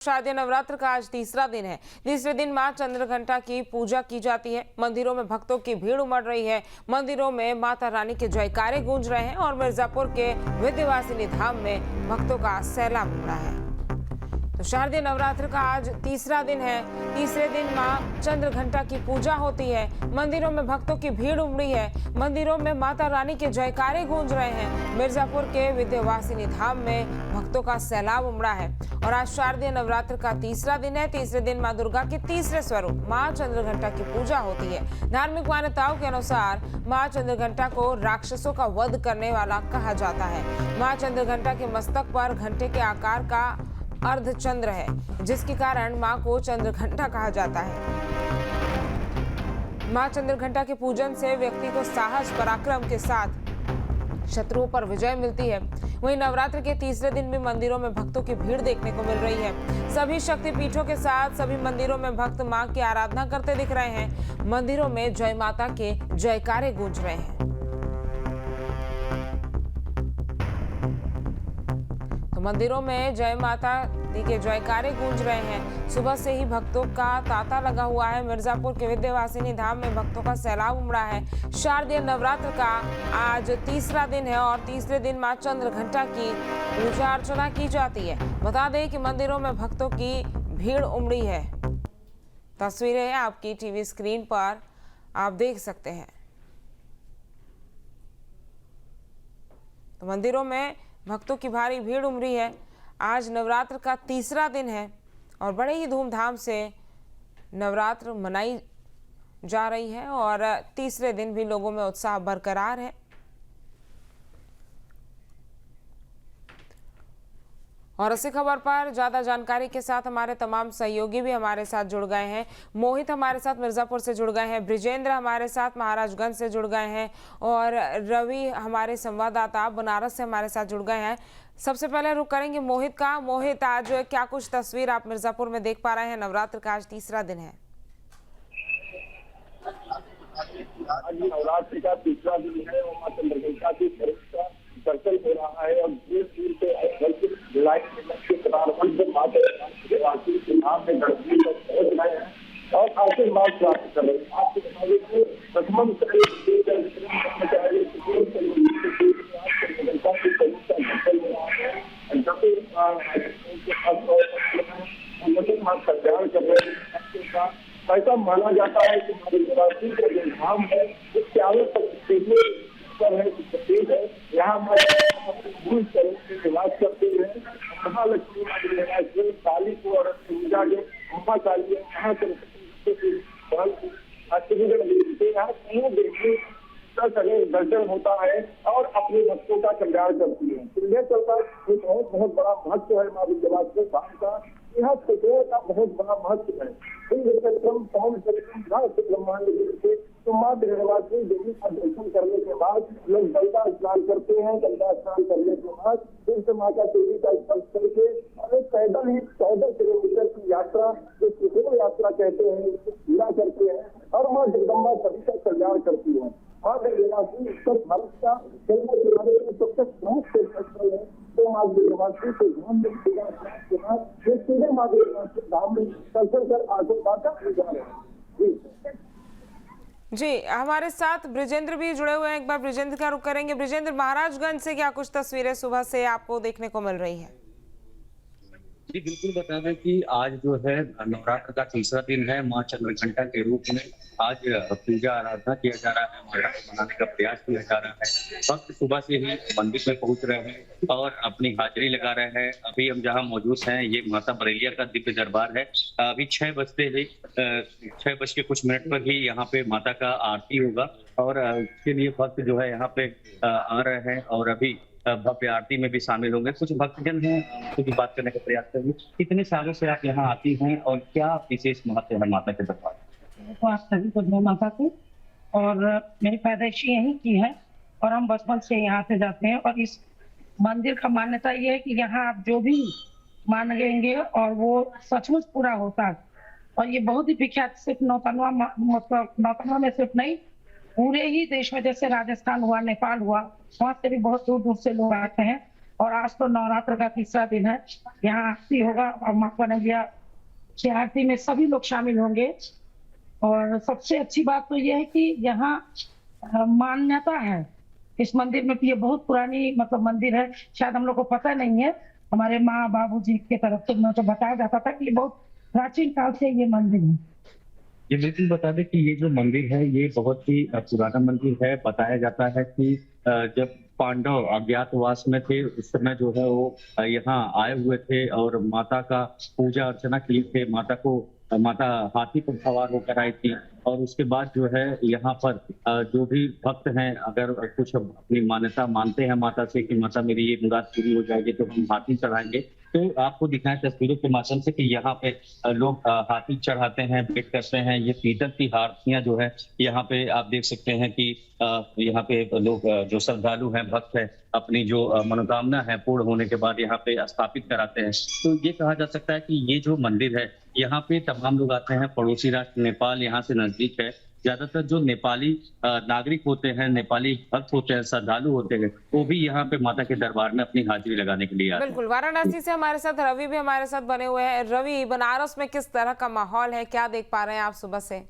शारदीय नवरात्र का आज तीसरा दिन है। तीसरे दिन मां चंद्रघंटा की पूजा की जाती है। मंदिरों में भक्तों की भीड़ उमड़ रही है। मंदिरों में माता रानी के जयकारे गूंज रहे हैं और मिर्जापुर के विंध्यवासिनी धाम में भक्तों का सैलाब उमड़ा है। तो शारदीय नवरात्र का आज तीसरा दिन है। तीसरे दिन मां चंद्रघंटा की पूजा होती है। मंदिरों में भक्तों की भीड़ उमड़ी है। मंदिरों में माता रानी के जयकारे गूंज रहे हैं। मिर्जापुर के विंध्यवासिनी धाम में भक्तों का सैलाब उमड़ा है और आज शारदीय नवरात्र का तीसरा दिन है। तीसरे दिन मां दुर्गा के तीसरे स्वरूप मां चंद्रघंटा की पूजा होती है। धार्मिक मान्यताओं के अनुसार मां चंद्रघंटा को राक्षसों का वध करने वाला कहा जाता है। मां चंद्रघंटा के मस्तक पर घंटे के आकार का अर्धचंद्र है, जिसके कारण मां को चंद्रघंटा कहा जाता है। मां चंद्रघंटा के पूजन से व्यक्ति को साहस पराक्रम के साथ शत्रुओं पर विजय मिलती है। वहीं नवरात्र के तीसरे दिन भी मंदिरों में भक्तों की भीड़ देखने को मिल रही है। सभी शक्तिपीठों के साथ सभी मंदिरों में भक्त मां की आराधना करते दिख रहे हैं। मंदिरों में जय माता के जयकारे गूंज रहे हैं। तो मंदिरों में जय माता दी के जयकारे गूंज रहे हैं। सुबह से ही भक्तों का तांता लगा हुआ है। मिर्जापुर के विंध्यवासिनी धाम में भक्तों का सैलाब उमड़ा है। शारदीय नवरात्र का आज तीसरा दिन है और तीसरे दिन मां चंद्रघंटा की पूजा अर्चना की जाती है। बता दें कि मंदिरों में भक्तों की भीड़ उमड़ी है। तस्वीरें आपकी टीवी स्क्रीन पर आप देख सकते हैं। तो मंदिरों में भक्तों की भारी भीड़ उमड़ी है। आज नवरात्र का तीसरा दिन है और बड़े ही धूमधाम से नवरात्र मनाई जा रही है और तीसरे दिन भी लोगों में उत्साह बरकरार है। और इसी खबर पर ज्यादा जानकारी के साथ हमारे तमाम सहयोगी भी हमारे साथ जुड़ गए हैं। मोहित हमारे साथ मिर्जापुर से जुड़ गए हैं, ब्रिजेंद्र हमारे साथ महाराजगंज से जुड़ गए हैं और रवि हमारे संवाददाता बनारस से हमारे साथ जुड़ गए हैं। सबसे पहले रुक करेंगे मोहित का। मोहित, आज क्या कुछ तस्वीर आप मिर्जापुर में देख पा रहे हैं? नवरात्र का आज तीसरा दिन है। आज नवरात्रि का तीसरा दिन है और मां चंद्रघंटा की का दर्शन हो रहा है और दूर दूर से लाइन के प्रारंभ माता रानी के नाम में धरती पर पहुंच रहे हैं और आशीर्वाद प्राप्त कर रहे हैं। आपको बता दें कि प्रथम कल्याण कर रहे हैं। ऐसा माना जाता है कि हमारे का जो धाम है वो चारों है। यहाँ निवास करते हैं। महालक्ष्मी काली को और पूजा जो महाकाली है यहाँ दर्शन होता है और अपने भक्तों का कल्याण करती है। इन्हें चलता एक बहुत बड़ा महत्व है माँ विंध्यवासिनी धाम का। यह क्षेत्रों का बहुत बड़ा महत्व है। ब्रह्मांड से तो माँ विंध्यवासिनी देवी का दर्शन करने के बाद लोग गंगा स्नान करते हैं। गंगा स्नान करने के बाद फिर से माता देवी का स्पर्श करके और एक पैदल ही 14 किलोमीटर की यात्रा जो त्रिकोण यात्रा कहते हैं उसको पूरा करते हैं और माँ जगदम्बा सभी का कल्याण करती है। माँ विंध्यवासिनी उत्तर भारत का गंगा किनारे में सबसे प्रमुख स्थल है। तो माँ विंध्यवासिनी के धाम में सीधे माँ विंध्यवासिनी धाम में दर्शन कर आशीर्वाद का जा रहे हैं। जी, हमारे साथ ब्रिजेंद्र भी जुड़े हुए हैं। एक बार ब्रिजेंद्र का रुख करेंगे। ब्रिजेंद्र, महाराजगंज से क्या कुछ तस्वीरें सुबह से आपको देखने को मिल रही है? जी बिल्कुल, बता दें कि आज जो है नवरात्र का तीसरा दिन है। मां चंद्रघंटा के रूप में आज पूजा आराधना किया जा रहा है, नवरात्र मनाने का प्रयास किया जा रहा है। भक्त सुबह से ही मंदिर में पहुंच रहे हैं और अपनी हाजिरी लगा रहे हैं। अभी हम जहां मौजूद हैं ये माता बरेलिया का दिव्य दरबार है। अभी 6 बज के कुछ मिनट पर ही यहाँ पे माता का आरती होगा और उसके लिए भक्त जो है यहाँ पे आ रहे हैं और अभी भव्य आरती में भी शामिल होंगे। कुछ भक्तजन हैं उनकी बात करने का प्रयास करेंगे। कितने सालों से आप यहाँ आती हैं और क्या विशेष महत्व है माता के दरबार? तो आज सभी को जय माता की और मेरी पैदाइशी यहीं की है और हम बचपन से यहाँ आते जाते हैं। और इस मंदिर का मान्यता ये है कि यहाँ आप जो भी मांगेंगे और वो सचमुच पूरा होता है। और ये बहुत ही विख्यात सिर्फ नौतनवा में सिर्फ नहीं, पूरे ही देश में, जैसे राजस्थान हुआ, नेपाल हुआ, वहाँ से भी बहुत दूर दूर से लोग आते हैं और आज तो नवरात्र का तीसरा दिन है। यहाँ आरती होगा और माँ कन्हैया की आरती में सभी लोग शामिल होंगे। और सबसे अच्छी बात तो ये है कि यहाँ मान्यता है इस मंदिर में, ये बहुत पुरानी मतलब मंदिर है, शायद हम लोग को पता नहीं है। हमारे माँ बाबूजी के तरफ से मुझे बताया जाता था कि ये बहुत प्राचीन काल से ये मंदिर है। ये बिल्कुल बता दें कि ये जो मंदिर है ये बहुत ही पुराना मंदिर है। बताया जाता है कि जब पांडव अज्ञातवास में थे उस समय जो है वो यहाँ आए हुए थे और माता का पूजा अर्चना किए थे। माता हाथी पर सवार होकर आई थी और उसके बाद जो है यहाँ पर जो भी भक्त हैं अगर कुछ अपनी मान्यता मानते हैं माता से कि माता मेरी ये मुराद पूरी हो जाएगी तो हम हाथी चढ़ाएंगे। तो आपको दिखाएं तस्वीरों के माध्यम से कि यहाँ पे लोग हाथी चढ़ाते हैं, भेंट करते हैं। ये पीतल की आरतियां जो है यहाँ पे आप देख सकते हैं कि यहाँ पे लोग जो श्रद्धालु हैं, भक्त हैं, अपनी जो मनोकामना है पूर्ण होने के बाद यहाँ पे स्थापित कराते हैं। तो ये कहा जा सकता है कि ये जो मंदिर है यहाँ पे तमाम लोग आते हैं। पड़ोसी राष्ट्र नेपाल यहाँ से नजदीक है। ज्यादातर जो नेपाली नागरिक होते हैं, नेपाली भक्त होते हैं, श्रद्धालु होते हैं, वो भी यहाँ पे माता के दरबार में अपनी हाजिरी लगाने के लिए आते हैं। बिल्कुल, वाराणसी से हमारे साथ रवि भी हमारे साथ बने हुए हैं। रवि, बनारस में किस तरह का माहौल है, क्या देख पा रहे हैं आप सुबह से?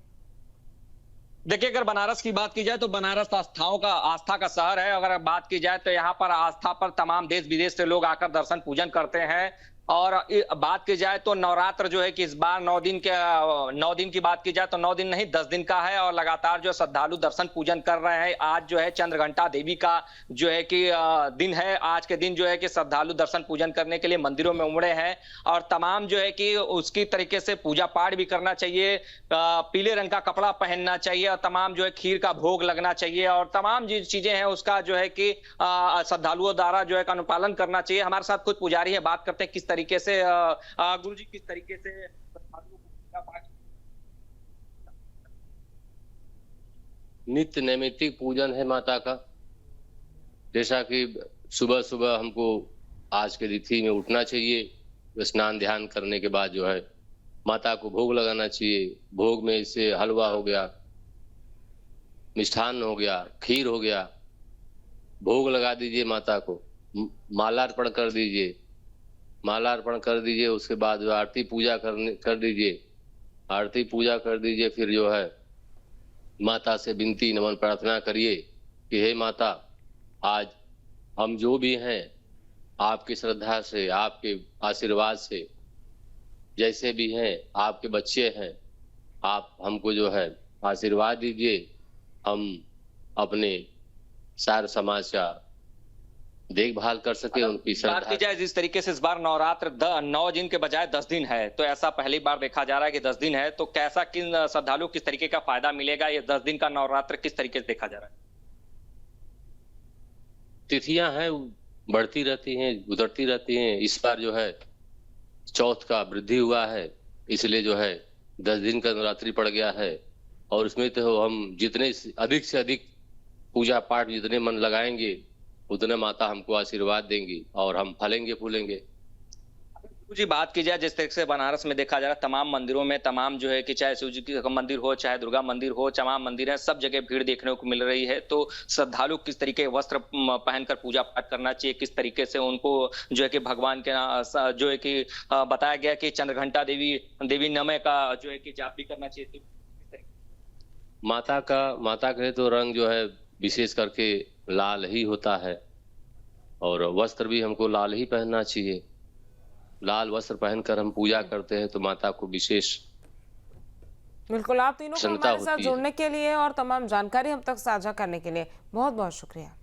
देखिए, अगर बनारस की बात की जाए तो बनारस आस्था का शहर है। अगर बात की जाए तो यहाँ पर आस्था पर तमाम देश विदेश से लोग आकर दर्शन पूजन करते हैं। और बात की जाए तो नवरात्र जो है कि इस बार 9 दिन की बात की जाए तो 9 दिन नहीं 10 दिन का है और लगातार जो श्रद्धालु दर्शन पूजन कर रहे हैं। आज जो है चंद्रघंटा देवी का जो है कि दिन है। आज के दिन जो है कि श्रद्धालु दर्शन पूजन करने के लिए मंदिरों में उमड़े हैं और तमाम जो है कि उसकी तरीके से पूजा पाठ भी करना चाहिए, पीले रंग का कपड़ा पहनना चाहिए और तमाम जो है खीर का भोग लगना चाहिए और तमाम जो चीजें हैं उसका जो है कि श्रद्धालुओं द्वारा जो है अनुपालन करना चाहिए। हमारे साथ कुछ पुजारी है, बात करते हैं किस तरीके से गुरुजी किस तरीके से नित्य नैमित्तिक पूजन है माता का। जैसा कि सुबह सुबह हमको आज के तिथि में उठना चाहिए, स्नान ध्यान करने के बाद जो है माता को भोग लगाना चाहिए। भोग में इससे हलवा हो गया, मिष्ठान हो गया, खीर हो गया, भोग लगा दीजिए माता को, मालार्पण कर दीजिए। मालार्पण कर दीजिए, उसके बाद जो आरती पूजा कर दीजिए, आरती पूजा कर दीजिए। फिर जो है माता से विनती नमन प्रार्थना करिए कि हे माता, आज हम जो भी हैं आपकी श्रद्धा से, आपके आशीर्वाद से, जैसे भी हैं आपके बच्चे हैं, आप हमको जो है आशीर्वाद दीजिए। हम अपने सारे समाज का देखभाल कर सके, उनकी बात की जाए जिस तरीके से इस बार नवरात्र 9 दिन के बजाय 10 दिन है, तो ऐसा पहली बार देखा जा रहा है कि 10 दिन है, तो कैसा किन श्रद्धालु किस तरीके का फायदा मिलेगा? ये 10 दिन का नवरात्र किस तरीके से देखा जा रहा है? तिथियां हैं बढ़ती रहती हैं, गुजरती रहती हैं। इस बार जो है चौथ का वृद्धि हुआ है, इसलिए जो है 10 दिन का नवरात्रि पड़ गया है। और उसमें तो हम जितने अधिक से अधिक पूजा पाठ जितने मन लगाएंगे उतने माता हमको आशीर्वाद देंगी और हम फलेंगे फूलेंगे। जी, बात की जाए जिस तरीके से बनारस में देखा जा रहा है तमाम मंदिरों में तमाम जो है कि चाहे शिव जी का मंदिर हो, चाहे दुर्गा मंदिर हो, तमाम मंदिर है, सब जगह भीड़ देखने को मिल रही है। तो श्रद्धालु किस तरीके के वस्त्र पहनकर पूजा पाठ करना चाहिए, किस तरीके से उनको जो है कि भगवान के जो है कि बताया गया कि चंद्रघंटा देवी नमय का जो है कि जाप भी करना चाहिए। माता का तो रंग जो है विशेष करके लाल ही होता है और वस्त्र भी हमको लाल ही पहनना चाहिए। लाल वस्त्र पहनकर हम पूजा करते हैं तो माता को विशेष। बिल्कुल, आप तीनों को हमारे साथ जुड़ने के लिए और तमाम जानकारी हम तक साझा करने के लिए बहुत बहुत शुक्रिया।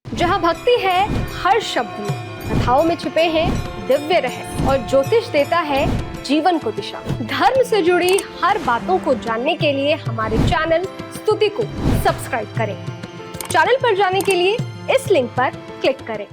जहां भक्ति है हर शब्द में, कथाओं में छुपे हैं दिव्य रहस्य और ज्योतिष देता है जीवन को दिशा। धर्म से जुड़ी हर बातों को जानने के लिए हमारे चैनल स्तुति को सब्सक्राइब करें। चैनल पर जाने के लिए इस लिंक पर क्लिक करें।